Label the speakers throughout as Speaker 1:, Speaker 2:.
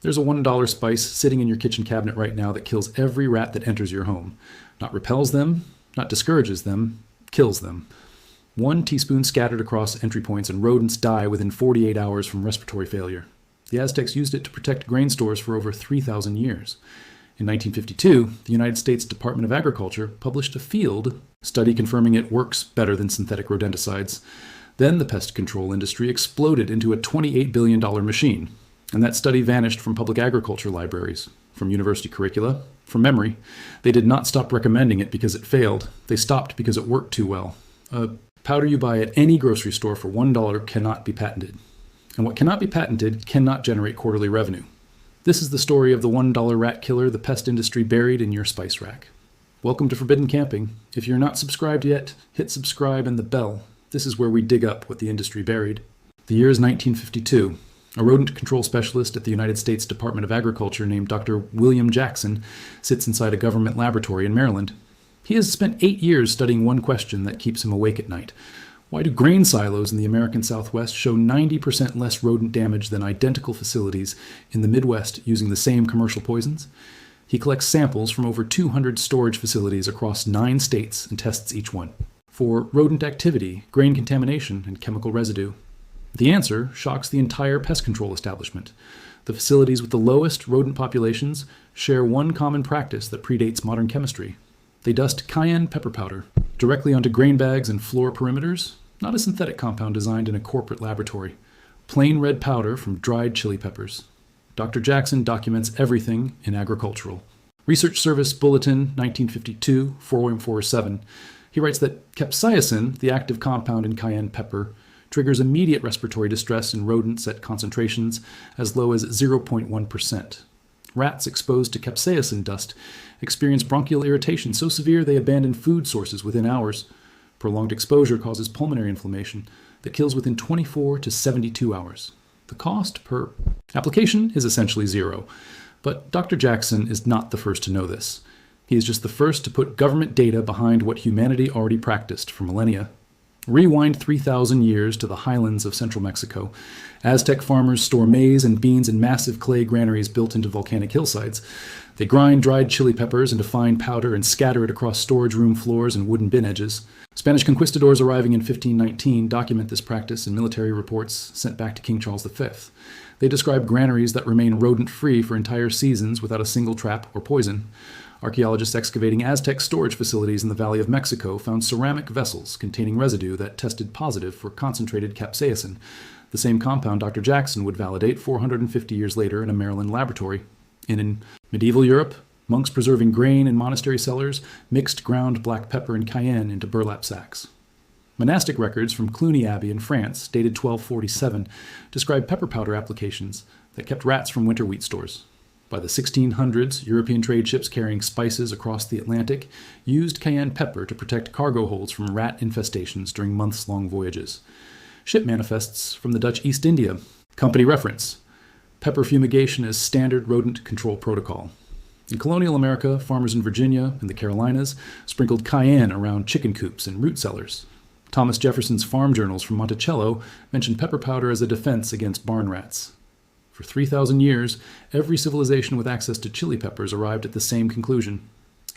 Speaker 1: There's a $1 spice sitting in your kitchen cabinet right now that kills every rat that enters your home. Not repels them, not discourages them, kills them. 1 teaspoon scattered across entry points and rodents die within 48 hours from respiratory failure. The Aztecs used it to protect grain stores for over 3,000 years. In 1952, the United States Department of Agriculture published a field study confirming it works better than synthetic rodenticides. Then the pest control industry exploded into a $28 billion machine, and that study vanished from public agriculture libraries, from university curricula, from memory. They did not stop recommending it because it failed. They stopped because it worked too well. A powder you buy at any grocery store for $1 cannot be patented. And what cannot be patented cannot generate quarterly revenue. This is the story of the $1 rat killer the pest industry buried in your spice rack. Welcome to Forbidden Camping. If you're not subscribed yet, hit subscribe and the bell. This is where we dig up what the industry buried. The year is 1952. A rodent control specialist at the United States Department of Agriculture named Dr. William Jackson sits inside a government laboratory in Maryland. He has spent 8 years studying one question that keeps him awake at night. Why do grain silos in the American Southwest show 90% less rodent damage than identical facilities in the Midwest using the same commercial poisons? He collects samples from over 200 storage facilities across 9 states and tests each one for rodent activity, grain contamination, and chemical residue. The answer shocks the entire pest control establishment. The facilities with the lowest rodent populations share one common practice that predates modern chemistry. They dust cayenne pepper powder directly onto grain bags and floor perimeters, not a synthetic compound designed in a corporate laboratory. Plain red powder from dried chili peppers. Dr. Jackson documents everything in Agricultural. Research Service Bulletin 1952, 4147. He writes that capsaicin, the active compound in cayenne pepper, triggers immediate respiratory distress in rodents at concentrations as low as 0.1%. Rats exposed to capsaicin dust experience bronchial irritation so severe they abandon food sources within hours. Prolonged exposure causes pulmonary inflammation that kills within 24 to 72 hours. The cost per application is essentially zero. But Dr. Jackson is not the first to know this. He is just the first to put government data behind what humanity already practiced for millennia. Rewind 3,000 years to the highlands of central Mexico. Aztec farmers store maize and beans in massive clay granaries built into volcanic hillsides. They grind dried chili peppers into fine powder and scatter it across storage room floors and wooden bin edges. Spanish conquistadors arriving in 1519 document this practice in military reports sent back to King Charles V. They describe granaries that remain rodent-free for entire seasons without a single trap or poison. Archaeologists excavating Aztec storage facilities in the Valley of Mexico found ceramic vessels containing residue that tested positive for concentrated capsaicin, the same compound Dr. Jackson would validate 450 years later in a Maryland laboratory. In medieval Europe, monks preserving grain in monastery cellars mixed ground black pepper and cayenne into burlap sacks. Monastic records from Cluny Abbey in France, dated 1247, describe pepper powder applications that kept rats from winter wheat stores. By the 1600s, European trade ships carrying spices across the Atlantic used cayenne pepper to protect cargo holds from rat infestations during months-long voyages. Ship manifests from the Dutch East India. Company reference: pepper fumigation as standard rodent control protocol. In colonial America, farmers in Virginia and the Carolinas sprinkled cayenne around chicken coops and root cellars. Thomas Jefferson's farm journals from Monticello mentioned pepper powder as a defense against barn rats. For 3,000 years, every civilization with access to chili peppers arrived at the same conclusion.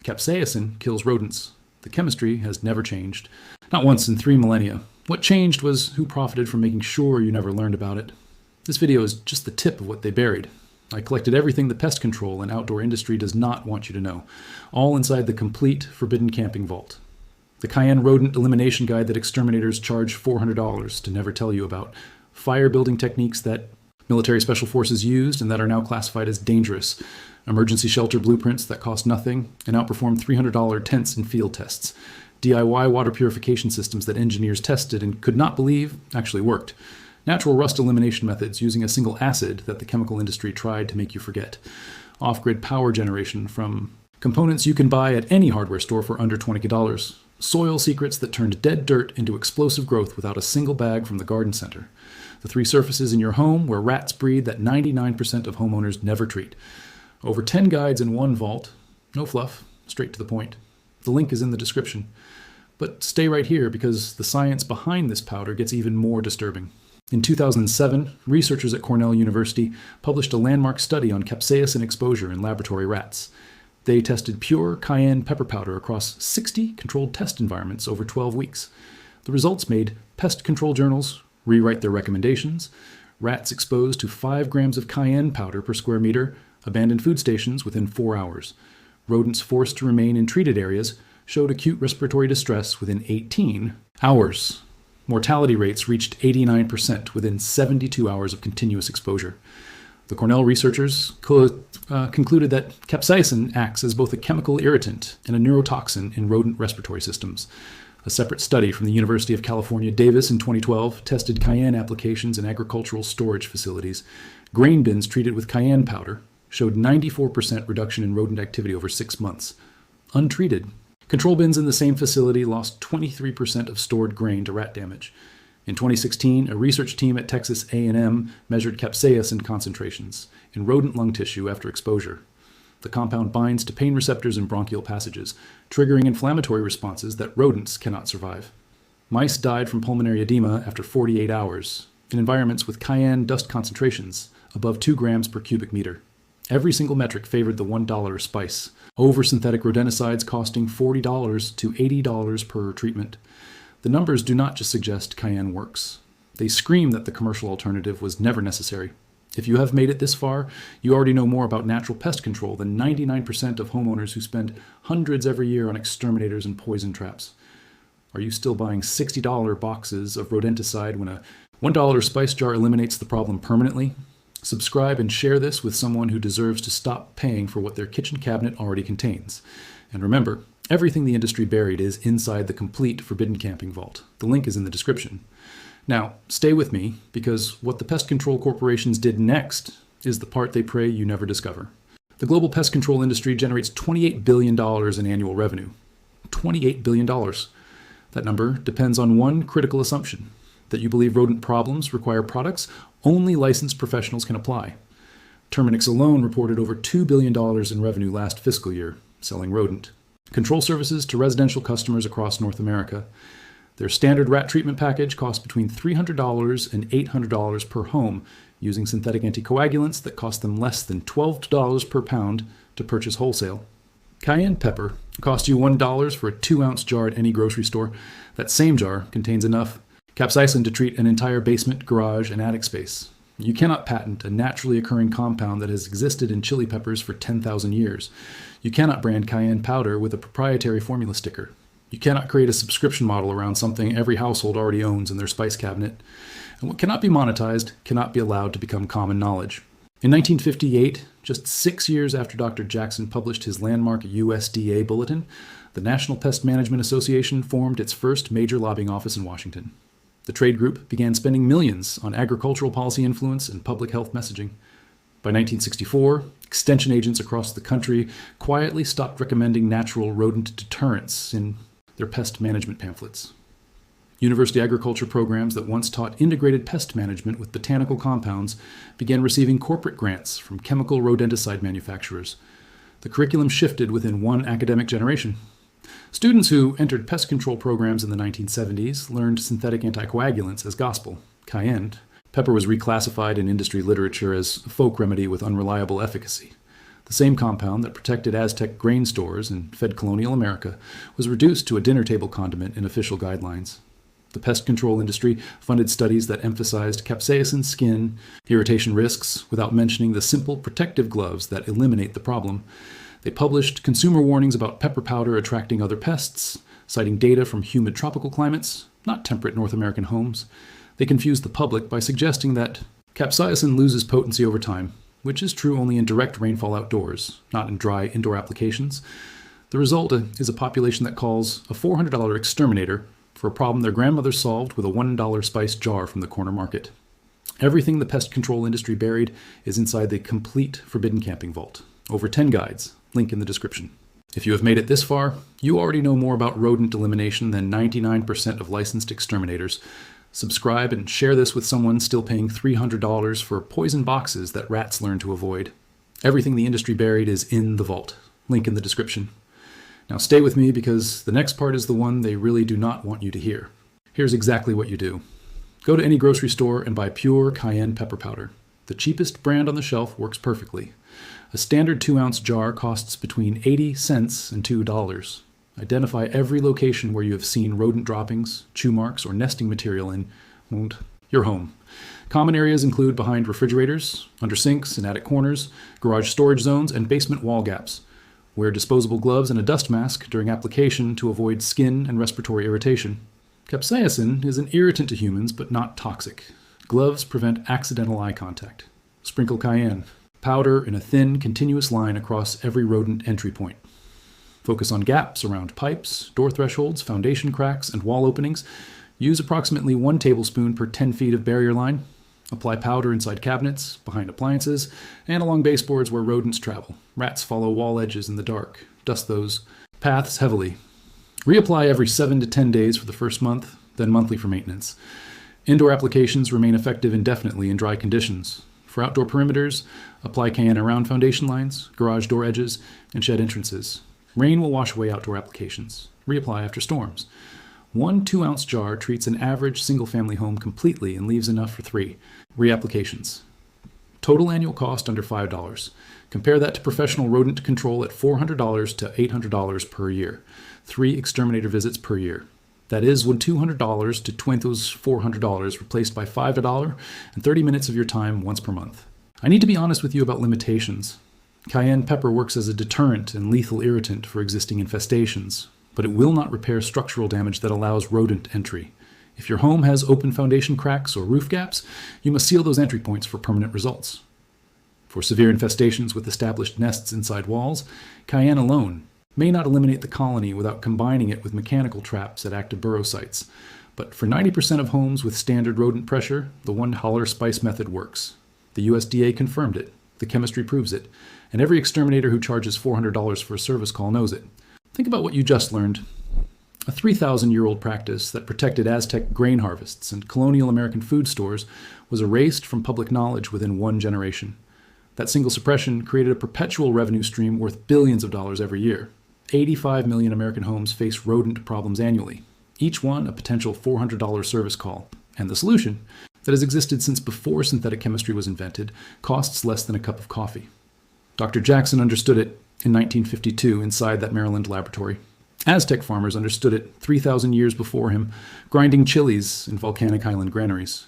Speaker 1: Capsaicin kills rodents. The chemistry has never changed. Not once in 3 millennia. What changed was who profited from making sure you never learned about it. This video is just the tip of what they buried. I collected everything the pest control and outdoor industry does not want you to know, all inside the complete Forbidden Camping vault. The Cayenne Rodent Elimination Guide that exterminators charge $400 to never tell you about. Fire building techniques that military special forces used and that are now classified as dangerous. Emergency shelter blueprints that cost nothing and outperform $300 tents in field tests. DIY water purification systems that engineers tested and could not believe actually worked. Natural rust elimination methods using a single acid that the chemical industry tried to make you forget. Off-grid power generation from components you can buy at any hardware store for under $20. Soil secrets that turned dead dirt into explosive growth without a single bag from the garden center. The 3 surfaces in your home where rats breed that 99% of homeowners never treat. Over 10 guides in one vault. No fluff, straight to the point. The link is in the description. But stay right here because the science behind this powder gets even more disturbing. In 2007, researchers at Cornell University published a landmark study on capsaicin exposure in laboratory rats. They tested pure cayenne pepper powder across 60 controlled test environments over 12 weeks. The results made pest control journals rewrite their recommendations. Rats exposed to 5 grams of cayenne powder per square meter abandoned food stations within 4 hours. Rodents forced to remain in treated areas showed acute respiratory distress within 18 hours. Mortality rates reached 89% within 72 hours of continuous exposure. The Cornell researchers concluded that capsaicin acts as both a chemical irritant and a neurotoxin in rodent respiratory systems. A separate study from the University of California, Davis in 2012 tested cayenne applications in agricultural storage facilities. Grain bins treated with cayenne powder showed 94% reduction in rodent activity over 6 months. Untreated, control bins in the same facility lost 23% of stored grain to rat damage. In 2016, a research team at Texas A&M measured capsaicin concentrations in rodent lung tissue after exposure. The compound binds to pain receptors in bronchial passages, triggering inflammatory responses that rodents cannot survive. Mice died from pulmonary edema after 48 hours in environments with cayenne dust concentrations above 2 grams per cubic meter. Every single metric favored the $1 spice, over synthetic rodenticides costing $40 to $80 per treatment. The numbers do not just suggest cayenne works. They scream that the commercial alternative was never necessary. If you have made it this far, you already know more about natural pest control than 99% of homeowners who spend hundreds every year on exterminators and poison traps. Are you still buying $60 boxes of rodenticide when a $1 spice jar eliminates the problem permanently? Subscribe and share this with someone who deserves to stop paying for what their kitchen cabinet already contains. And remember, everything the industry buried is inside the complete Forbidden Camping Vault. The link is in the description. Now, stay with me, because what the pest control corporations did next is the part they pray you never discover. The global pest control industry generates $28 billion in annual revenue. $28 billion. That number depends on one critical assumption, that you believe rodent problems require products only licensed professionals can apply. Terminix alone reported over $2 billion in revenue last fiscal year, selling rodent control services to residential customers across North America. Their standard rat treatment package costs between $300 and $800 per home, using synthetic anticoagulants that cost them less than $12 per pound to purchase wholesale. Cayenne pepper costs you $1 for a 2-ounce jar at any grocery store. That same jar contains enough capsaicin to treat an entire basement, garage, and attic space. You cannot patent a naturally occurring compound that has existed in chili peppers for 10,000 years. You cannot brand cayenne powder with a proprietary formula sticker. You cannot create a subscription model around something every household already owns in their spice cabinet. And what cannot be monetized cannot be allowed to become common knowledge. In 1958, just 6 years after Dr. Jackson published his landmark USDA bulletin, the National Pest Management Association formed its first major lobbying office in Washington. The trade group began spending millions on agricultural policy influence and public health messaging. By 1964, extension agents across the country quietly stopped recommending natural rodent deterrents in their pest management pamphlets. University agriculture programs that once taught integrated pest management with botanical compounds began receiving corporate grants from chemical rodenticide manufacturers. The curriculum shifted within one academic generation. Students who entered pest control programs in the 1970s learned synthetic anticoagulants as gospel. Cayenne pepper was reclassified in industry literature as a folk remedy with unreliable efficacy. The same compound that protected Aztec grain stores and fed colonial America was reduced to a dinner table condiment in official guidelines. The pest control industry funded studies that emphasized capsaicin skin irritation risks without mentioning the simple protective gloves that eliminate the problem. They published consumer warnings about pepper powder attracting other pests, citing data from humid tropical climates, not temperate North American homes. They confused the public by suggesting that capsaicin loses potency over time, which is true only in direct rainfall outdoors, not in dry indoor applications. The result is a population that calls a $400 exterminator for a problem their grandmother solved with a $1 spice jar from the corner market. Everything the pest control industry buried is inside the complete Forbidden Camping Vault. Over 10 guides. Link in the description. If you have made it this far, you already know more about rodent elimination than 99% of licensed exterminators. Subscribe and share this with someone still paying $300 for poison boxes that rats learn to avoid. Everything the industry buried is in the vault. Link in the description. Now stay with me, because the next part is the one they really do not want you to hear. Here's exactly what you do. Go to any grocery store and buy pure cayenne pepper powder. The cheapest brand on the shelf works perfectly. A standard 2-ounce jar costs between 80 cents and $2. Identify every location where you have seen rodent droppings, chew marks, or nesting material in your home. Common areas include behind refrigerators, under sinks and attic corners, garage storage zones, and basement wall gaps. Wear disposable gloves and a dust mask during application to avoid skin and respiratory irritation. Capsaicin is an irritant to humans, but not toxic. Gloves prevent accidental eye contact. Sprinkle cayenne. Powder in a thin, continuous line across every rodent entry point. Focus on gaps around pipes, door thresholds, foundation cracks, and wall openings. Use approximately 1 tablespoon per 10 feet of barrier line. Apply powder inside cabinets, behind appliances, and along baseboards where rodents travel. Rats follow wall edges in the dark. Dust those paths heavily. Reapply every 7 to 10 days for the first month, then monthly for maintenance. Indoor applications remain effective indefinitely in dry conditions. For outdoor perimeters, apply cayenne around foundation lines, garage door edges, and shed entrances. Rain will wash away outdoor applications. Reapply after storms. 1 2-ounce jar treats an average single-family home completely and leaves enough for 3. Reapplications. Total annual cost under $5. Compare that to professional rodent control at $400 to $800 per year. 3 exterminator visits per year. That is when $200 to $400 replaced by $5 and 30 minutes of your time once per month. I need to be honest with you about limitations. Cayenne pepper works as a deterrent and lethal irritant for existing infestations, but it will not repair structural damage that allows rodent entry. If your home has open foundation cracks or roof gaps, you must seal those entry points for permanent results. For severe infestations with established nests inside walls, cayenne alone may not eliminate the colony without combining it with mechanical traps at active burrow sites. But for 90% of homes with standard rodent pressure, the $1 spice method works. The USDA confirmed it, the chemistry proves it, and every exterminator who charges $400 for a service call knows it. Think about what you just learned. A 3,000-year-old practice that protected Aztec grain harvests and colonial American food stores was erased from public knowledge within 1 generation. That single suppression created a perpetual revenue stream worth billions of dollars every year. 85 million American homes face rodent problems annually, each one a potential $400 service call. And the solution, that has existed since before synthetic chemistry was invented, costs less than a cup of coffee. Dr. Jackson understood it in 1952 inside that Maryland laboratory. Aztec farmers understood it 3,000 years before him, grinding chilies in volcanic highland granaries.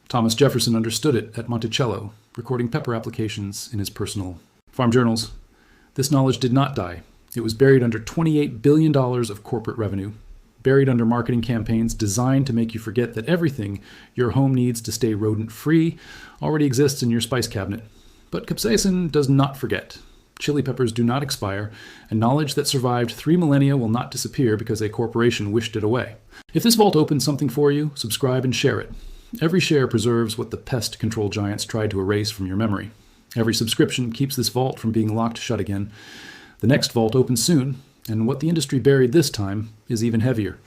Speaker 1: Thomas Jefferson understood it at Monticello, recording pepper applications in his personal farm journals. This knowledge did not die. It was buried under $28 billion of corporate revenue, buried under marketing campaigns designed to make you forget that everything your home needs to stay rodent-free already exists in your spice cabinet. But capsaicin does not forget. Chili peppers do not expire, and knowledge that survived 3 millennia will not disappear because a corporation wished it away. If this vault opens something for you, subscribe and share it. Every share preserves what the pest control giants tried to erase from your memory. Every subscription keeps this vault from being locked shut again. The next vault opens soon, and what the industry buried this time is even heavier.